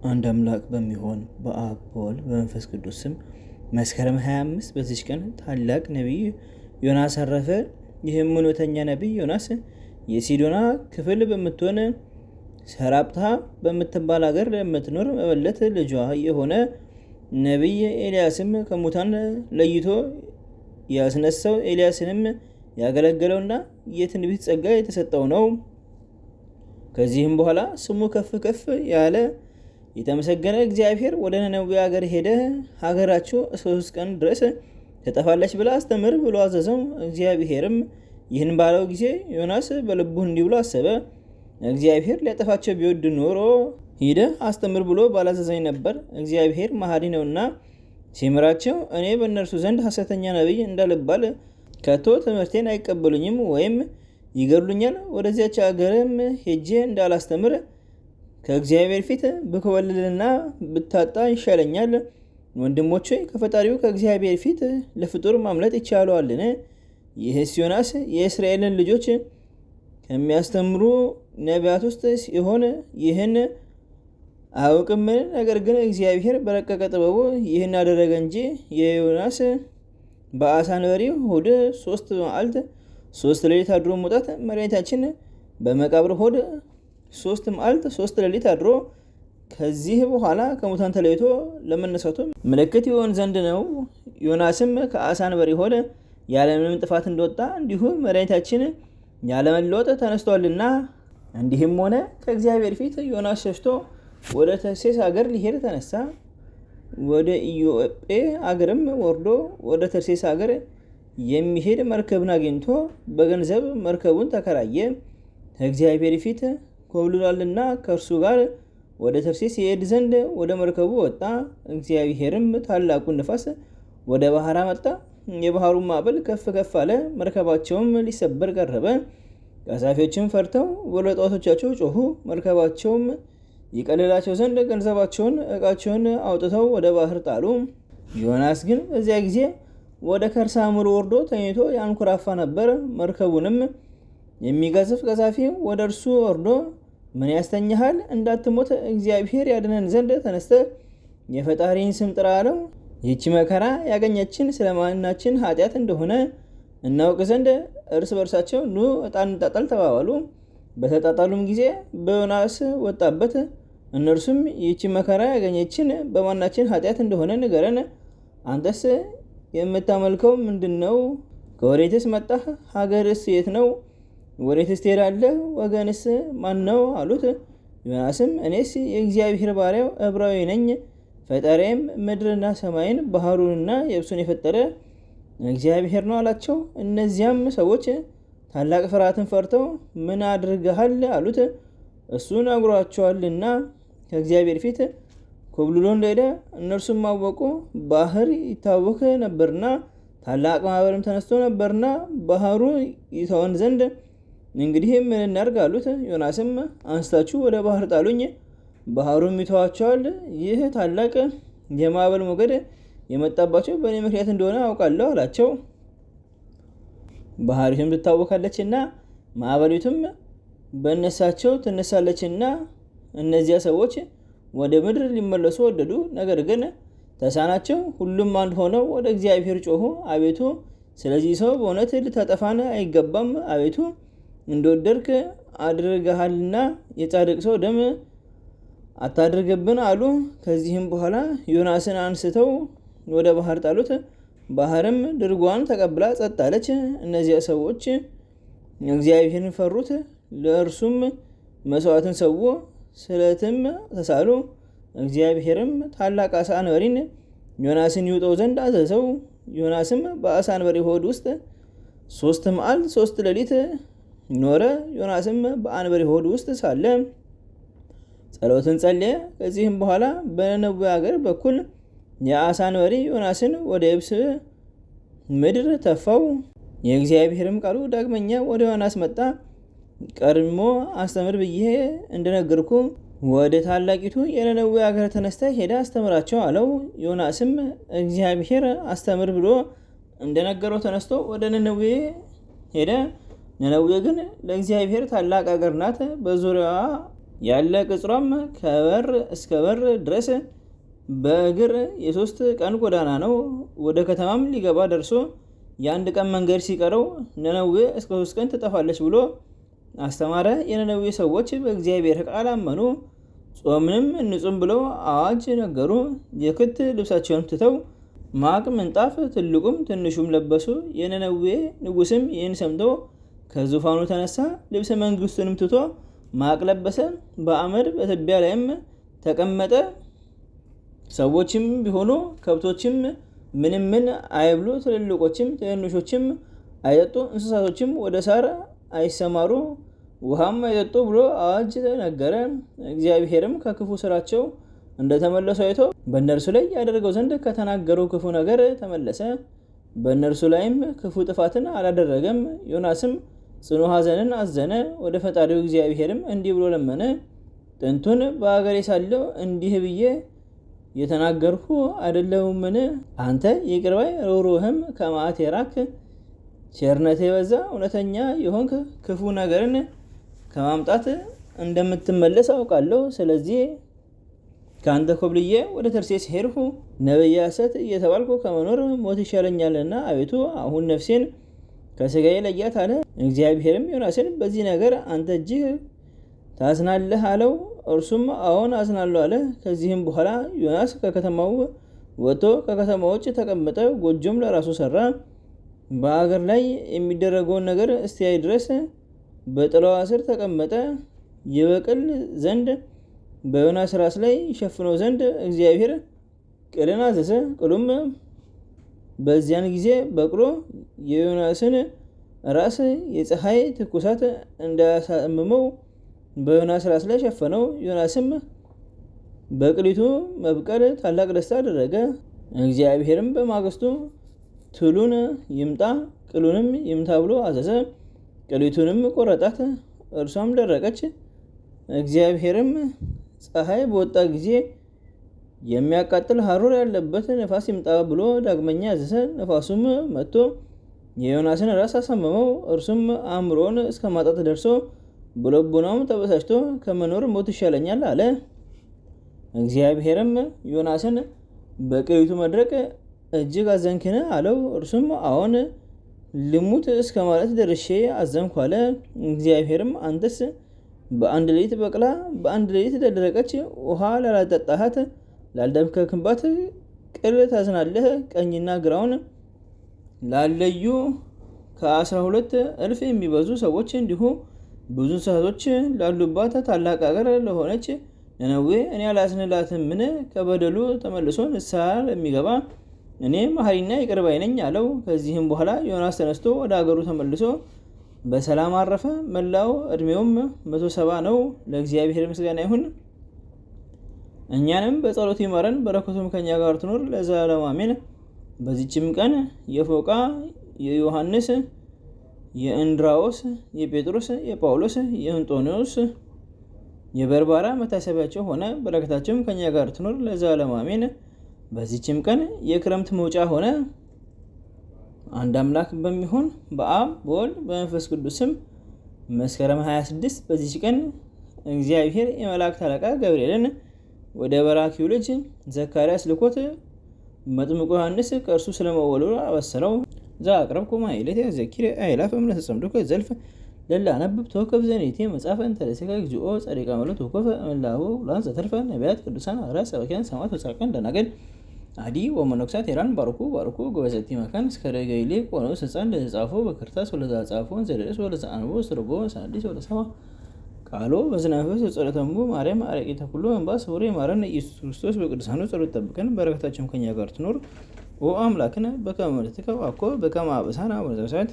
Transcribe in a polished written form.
አንድ አምላክ በሚሆን በአብ በወልድ በመንፈስ ቅዱስ ስም መስከረም 25 በዚች ቀን ታላቅ ነቢይ ዮናስ አረፈ። ይህም እውነተኛ ነቢይ ዮናስ የሲዶና ክፍል በምትሆን ሰራጵታ በምትባል ሀገር የምትኖር መበለት ልጇ የሆነ ነቢይ ኤልያስም ከሙታን ለይቶ ያስነሳው ኤልያስንም ያገለገለውና የትንቢት ጸጋ የተሰጠው ነው። ከዚህም በኋላ ስሙ ከፍ ከፍ ያለ የተመሰገነ እግዚአብሔር ወደ ነነዌ ሀገር ሄደ። ሀገራችሁ 3 ቀን ድረስ ትጠፋለች ብላ አስተምር ብሎ አዘዘው። እግዚአብሔርም ይህን ባለው ጊዜ ዮናስ በልቡ እንዲህ ብሎ አሰበ፣ እግዚአብሔር ሊያጠፋቸው ቢወድ ኖሮ ሂደ አስተምር ብሎ ባላዘዘኝ ነበር። እግዚአብሔር መሐሪ ነውና ሲምራቸው እኔ በእነርሱ ዘንድ ሐሰተኛ ነቢይ እንዳልባል ከቶ ትምህርቴን አይቀበሉኝም ወይም ይገድሉኛል። ወደዚያች ሀገርም ሄጄ እንዳላስተምር ከእግዚአብሔር ፊት ብኮበልልና ብታጣ ይሻለኛል። ወንድሞቼ ከፈጣሪው ከእግዚአብሔር ፊት ለፍጡር ማምለጥ ይቻለዋልን? ይህስ ዮናስ የእስራኤልን ልጆች ከሚያስተምሩ ነቢያት ውስጥ ሲሆን ይህን አያውቅምን? ነገር ግን እግዚአብሔር በረቀቀ ጥበቡ ይህን አደረገ እንጂ የዮናስ በአሳ አንበሪ ሆድ 3 መዓልት 3 ሌሊት አድሮ መውጣት መድኃኒታችን በመቃብር ሆድ 3 መዓልት 3 ሌሊት አድሮ ከዚህ በኋላ ከሙታን ተለይቶ ለመነሳቱ ምልክት ይሆን ዘንድ ነው። ዮናስም ከአሳ አንበሪ ሆድ ያለምንም ጥፋት እንደወጣ እንዲሁ መድኃኒታችን ያለመለወጥ ተነስቷልና። እንዲህም ሆነ ከእግዚአብሔር ፊት ዮናስ ሸሽቶ ወደ ተርሴስ ሀገር ሊሄድ ተነሳ። ወደ ኢዮጴ አገርም ወርዶ ወደ ተርሴስ ሀገር የሚሄድ መርከብን አግኝቶ በገንዘብ መርከቡን ተከራየ። ከእግዚአብሔር ፊት ኮብልሏልና ከእርሱ ጋር ወደ ተርሴስ ይሄድ ዘንድ ወደ መርከቡ ወጣ። እግዚአብሔርም ታላቁን ንፋስ ወደ ባህር አመጣ። የባህሩን ማዕበል ከፍ ከፍ አለ። መርከባቸውም ሊሰበር ቀረበ። ቀዛፊዎችም ፈርተው ወደ ጣዖቶቻቸው ጮሁ። መርከባቸውም ይቀልላቸው ዘንድ ገንዘባቸውን ዕቃቸውን አውጥተው ወደ ባህር ጣሉ። ዮናስ ግን በዚያ ጊዜ ወደ ከርሰ ምድር ወርዶ ተኝቶ ያንኮራፋ ነበር። መርከቡንም የሚገዝፍ ቀዛፊ ወደ እርሱ ወርዶ ምን ያስተኛሃል? እንዳትሞት እግዚአብሔር ያድነን ዘንድ ተነስተ የፈጣሪን ስም ጥራ አለው። ይህች መከራ ያገኘችን ስለማናችን ኃጢአት እንደሆነ እናውቅ ዘንድ እርስ በርሳቸው ኑ ዕጣ እንጣጣል ተባባሉ። በተጣጣሉም ጊዜ በዮናስ ወጣበት። እነርሱም ይህች መከራ ያገኘችን በማናችን ኃጢአት እንደሆነ ንገረን። አንተስ የምታመልከው ምንድን ነው? ከወዴትስ መጣህ? ሀገርስ የት ነው? ወዴትስ ትሄዳለህ? ወገንስ ማን ነው አሉት። ዮናስም እኔስ የእግዚአብሔር ባሪያው ዕብራዊ ነኝ። ፈጣሪም ምድርና ሰማይን ባህሩንና የብሱን የፈጠረ እግዚአብሔር ነው አላቸው። እነዚያም ሰዎች ታላቅ ፍርሃትን ፈርተው ምን አድርገሃል አሉት። እሱ ነግሯቸዋልና ከእግዚአብሔር ፊት ኮብልሎ እንደሄደ እነርሱም አወቁ። ባህር ይታወክ ነበርና ታላቅ ማዕበልም ተነስቶ ነበርና ባህሩ ይተወን ዘንድ እንግዲህ ምን እናድርግ አሉት። ዮናስም አንስታችሁ ወደ ባህር ጣሉኝ፣ ባህሩም ይተዋቸዋል። ይህ ታላቅ የማዕበል ሞገድ የመጣባቸው በእኔ ምክንያት እንደሆነ አውቃለሁ አላቸው። ባህሪቱም ትታወካለችና ማዕበሊቱም በእነሳቸው ትነሳለችና እነዚያ ሰዎች ወደ ምድር ሊመለሱ ወደዱ። ነገር ግን ተሳናቸው። ሁሉም አንድ ሆነው ወደ እግዚአብሔር ጮሁ። አቤቱ ስለዚህ ሰው በእውነት ልታጠፋን አይገባም። አቤቱ እንደወደድክ አድርገሃልና የጻድቅ ሰው ደም አታድርግብን አሉ። ከዚህም በኋላ ዮናስን አንስተው ወደ ባህር ጣሉት። ባህርም ድርጓን ተቀብላ ጸጥ አለች። እነዚያ ሰዎች እግዚአብሔርን ፈሩት። ለእርሱም መስዋዕትን ሰው ስለትም ተሳሉ። እግዚአብሔርም ታላቅ አሳ አንበሪን ዮናስን ይውጠው ዘንድ አዘዘው። ዮናስም በአሳ አንበሪ ሆድ ውስጥ 3 መዓልት 3 ሌሊት ኖረ። ዮናስም በአንበሪ ሆድ ውስጥ ሳለ ጸሎትን ጸለየ። ከዚህም በኋላ በነነዌ ሀገር በኩል የአሳ አንበሪ ዮናስን ወደ የብስ ምድር ተፋው። የእግዚአብሔርም ቃሉ ዳግመኛ ወደ ዮናስ መጣ። ቀድሞ አስተምር ብዬ እንደነገርኩ ወደ ታላቂቱ የነነዌ ሀገር ተነስተ ሄደ አስተምራቸው አለው። ዮናስም እግዚአብሔር አስተምር ብሎ እንደነገረው ተነስቶ ወደ ነነዌ ሄደ። ነነዌ ግን ለእግዚአብሔር ታላቅ ሀገር ናት። በዙሪያዋ ያለ ቅጽሯም ከበር እስከ በር ድረስ በእግር የ3 ቀን ጎዳና ነው። ወደ ከተማም ሊገባ ደርሶ የ1 ቀን መንገድ ሲቀረው ነነዌ እስከ 3 ቀን ትጠፋለች ብሎ አስተማረ። የነነዌ ሰዎች በእግዚአብሔር ቃል አመኑ። ጾምንም እንጹም ብለው አዋጅ ነገሩ። የክት ልብሳቸውን ትተው ማቅ ምንጣፍ ትልቁም ትንሹም ለበሱ። የነነዌ ንጉስም ይህን ሰምቶ ከዙፋኑ ተነሳ፣ ልብሰ መንግስቱንም ትቶ ማቅ ለበሰ፣ በአመድ በትቢያ ላይም ተቀመጠ። ሰዎችም ቢሆኑ ከብቶችም ምንም ምን አይብሉ፣ ትልልቆችም ትንንሾችም አይጠጡ፣ እንስሳቶችም ወደ ሳር አይሰማሩ፣ ውሃም አይጠጡ ብሎ አዋጅ ነገረ። እግዚአብሔርም ከክፉ ስራቸው እንደተመለሱ አይቶ በእነርሱ ላይ ያደርገው ዘንድ ከተናገረው ክፉ ነገር ተመለሰ። በእነርሱ ላይም ክፉ ጥፋትን አላደረገም። ዮናስም ጽኑ ሐዘንን አዘነ። ወደ ፈጣሪው እግዚአብሔርም እንዲህ ብሎ ለመነ። ጥንቱን በአገሬ ሳለሁ እንዲህ ብዬ የተናገርሁ አይደለሁምን? አንተ ይቅር ባይ ርኅሩኆህም ከመዓት የራክ ቸርነትህ የበዛ እውነተኛ የሆንክ ክፉ ነገርን ከማምጣት እንደምትመለስ አውቃለሁ። ስለዚህ ከአንተ ኮብልዬ ወደ ተርሴስ ሄድሁ። ነቢየ ሐሰት እየተባልኩ ከመኖር ሞት ይሻለኛልና አቤቱ አሁን ነፍሴን ከሥጋዬ ለያት አለ። እግዚአብሔርም ዮናስን በዚህ ነገር አንተ እጅግ ታዝናለህ አለው። እርሱም አዎን አዝናለሁ አለ። ከዚህም በኋላ ዮናስ ከከተማው ወጥቶ ከከተማ ውጭ ተቀመጠ። ጎጆም ለራሱ ሰራ። በአገር ላይ የሚደረገውን ነገር እስቲያይ ድረስ በጥላዋ ስር ተቀመጠ። ይበቅል ዘንድ በዮናስ ራስ ላይ ይሸፍነው ዘንድ እግዚአብሔር ቅልን አዘዘ። ቅሉም በዚያን ጊዜ በቅሎ የዮናስን ራስ የፀሐይ ትኩሳት እንዳያሳምመው በዮናስ ራስ ላይ ሸፈነው። ዮናስም በቅሊቱ መብቀል ታላቅ ደስታ አደረገ። እግዚአብሔርም በማግስቱ ትሉን ይምጣ ቅሉንም ይምታ ብሎ አዘዘ። ቅሊቱንም ቆረጣት፣ እርሷም ደረቀች። እግዚአብሔርም ፀሐይ በወጣ ጊዜ የሚያቃጥል ሐሩር ያለበት ነፋስ ይምጣ ብሎ ዳግመኛ አዘዘ። ነፋሱም መጥቶ የዮናስን ራስ አሳመመው። እርሱም አእምሮን እስከ ማጣት ደርሶ በልቡናውም ተበሳጭቶ ከመኖር ሞት ይሻለኛል አለ። እግዚአብሔርም ዮናስን በቅሊቱ መድረቅ እጅግ አዘንክን አለው። እርሱም አዎን ልሙት እስከ ማለት ደርሼ አዘንኩ አለ። እግዚአብሔርም አንተስ በአንድ ሌሊት በቅላ በአንድ ሌሊት ለደረቀች ውሃ ላላጠጣሃት ላልደከምክባት ቅል ታዝናለህ? ቀኝና ግራውን ላለዩ ከ12,000 የሚበዙ ሰዎች እንዲሁ ብዙ እንስሳቶች ላሉባት ታላቅ አገር ለሆነች ነነዌ እኔ አላዝንላትምን? ከበደሉ ተመልሶ ንስሐ ለሚገባ እኔ መሐሪና ይቅር ባይ ነኝ አለው። ከዚህም በኋላ ዮናስ ተነስቶ ወደ አገሩ ተመልሶ በሰላም አረፈ። መላው ዕድሜውም 170 ነው። ለእግዚአብሔር ምስጋና ይሁን፣ እኛንም በጸሎቱ ይማረን፣ በረከቱም ከኛ ጋር ትኖር ለዘላለሙ አሜን። በዚችም ቀን የፎቃ፣ የዮሐንስ፣ የእንድራዎስ፣ የጴጥሮስ፣ የጳውሎስ፣ የእንጦንዮስ፣ የበርባራ መታሰቢያቸው ሆነ። በረከታቸውም ከኛ ጋር ትኖር ለዘላለሙ አሜን። በዚችም ቀን የክረምት መውጫ ሆነ። አንድ አምላክ በሚሆን በአብ በወልድ በመንፈስ ቅዱስ ስም መስከረም 26 በዚች ቀን እግዚአብሔር የመላእክት አለቃ ገብርኤልን ወደ በራኪው ልጅ ዘካርያስ ልኮት መጥምቁ ዮሐንስ ከእርሱ ስለመወለዱ አበሰረው። ዘአቅረብኩ ማኅሌተ ዘኪር አእላፈ እምነተጸምዱከ ዘልፈ ለላ አነብብ ተወከፍ ዘኔቴ መጽሐፈ እንተ ርእሰከ እግዚኦ ጸሪቀ መሎት ወኮፈ እምላሁ ብሉዓን ዘተርፈ ነቢያት ቅዱሳን ሐዋርያት ሰባክያን ሰማዕታት ወጻድቃን ደናግል አዲ ወመነኮሳት ሄራን ባርኩ ባርኩ ገበዘቲ መካን እስከ ረገይሌ ቆኖስ ሕፃን ለተጻፎ በክርታስ ወለተጻፎን ዘደረስ ወለተጻንቦ ስትርጎ ሳዲስ ወለሰማ ቃሎ በዝናፈስ ጸሎተሙ ማርያም አረቂተ ኩሉ እንባስ ወሬ ማረን ኢየሱስ ክርስቶስ በቅዱሳኑ ጸሎት ጠብቀን በረከታችን ከኛ ጋር ትኖር። ኦ አምላክነ በከመ ምሕረትከ ወአኮ በከመ አበሳነ ወዘሳት